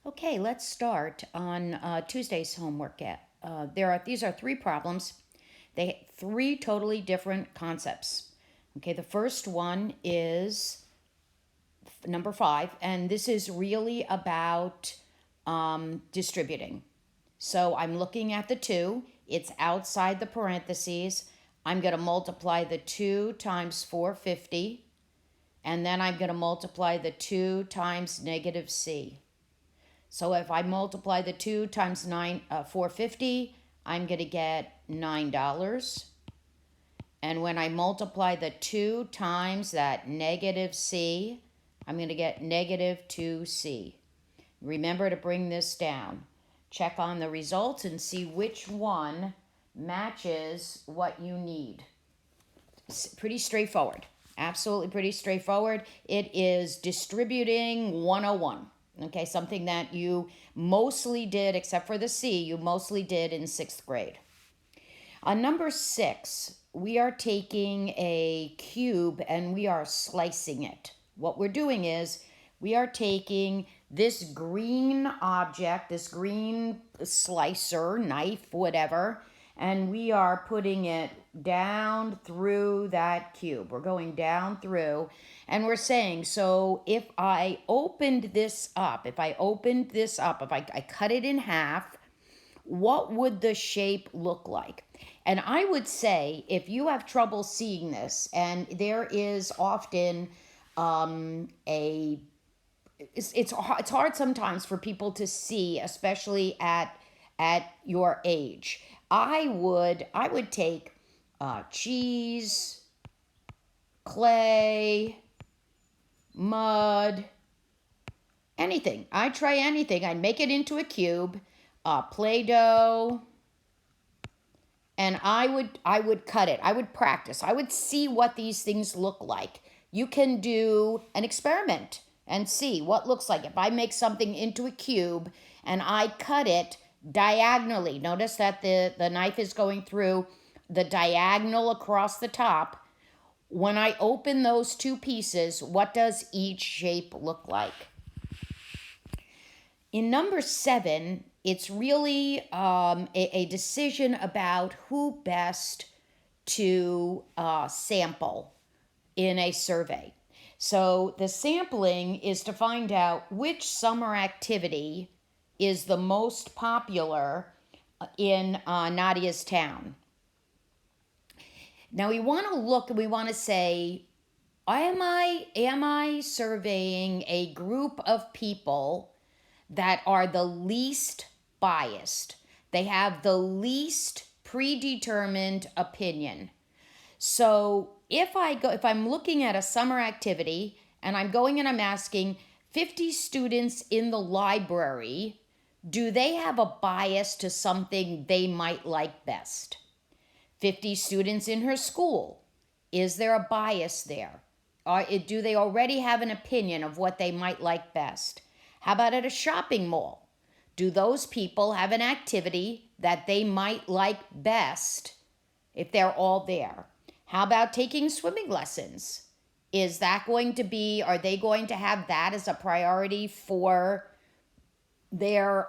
Okay, let's start on Tuesday's homework. These are three problems. They three totally different concepts. Okay, the first one is number 5, and this is really about distributing. So I'm looking at the 2. It's outside the parentheses. I'm going to multiply the 2 times 450, and then I'm going to multiply the 2 times negative c. So if I multiply the 2 times 450, I'm going to get $9. And when I multiply the 2 times that negative c, I'm going to get negative 2c. Remember to bring this down. Check on the results and see which one matches what you need. It's pretty straightforward. Absolutely pretty straightforward. It is distributing 101. Okay, something that you mostly did, except for the C, you mostly did in 6th grade. On number 6, we are taking a cube and we are slicing it. What we're doing is we are taking this green object, this green slicer, knife, whatever, and we are putting it down through that cube. We're going down through, and we're saying, so if I opened this up, if I cut it in half, what would the shape look like? And I would say, if you have trouble seeing this, and there is often it's hard sometimes for people to see, especially at your age. I would take cheese, clay, mud, anything. I'd try anything. I'd make it into a cube, Play-Doh, and I would cut it. I would practice. I would see what these things look like. You can do an experiment and see what looks like. If I make something into a cube and I cut it diagonally, notice that the knife is going through the diagonal across the top. When I open those two pieces, what does each shape look like? In number 7, it's really a decision about who best to sample in a survey. So the sampling is to find out which summer activity is the most popular in Nadia's town. Now we want to look and we want to say, am I surveying a group of people that are the least biased? They have the least predetermined opinion. So if I'm looking at a summer activity and I'm going and I'm asking 50 students in the library, do they have a bias to something they might like best? 50 students in her school, is there a bias there? Do they already have an opinion of what they might like best? How about at a shopping mall? Do those people have an activity that they might like best if they're all there? How about taking swimming lessons? Are they going to have that as a priority for their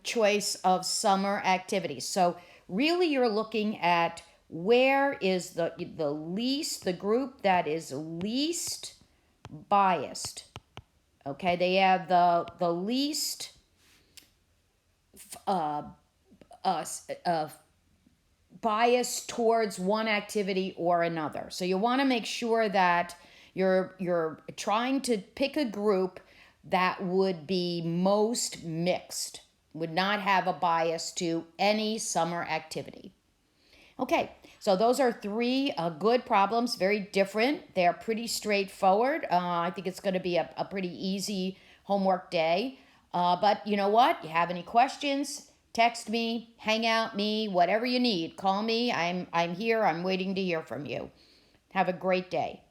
choice of summer activities? So really you're looking at where is the group that is least biased. Okay, they have the least bias towards one activity or another. So you want to make sure that you're trying to pick a group that would be most mixed, would not have a bias to any summer activity. Okay, so those are 3 good problems, very different. They're pretty straightforward. I think it's going to be a pretty easy homework day. But you know what? You have any questions? Text me, hang out me, whatever you need. Call me. I'm here. I'm waiting to hear from you. Have a great day.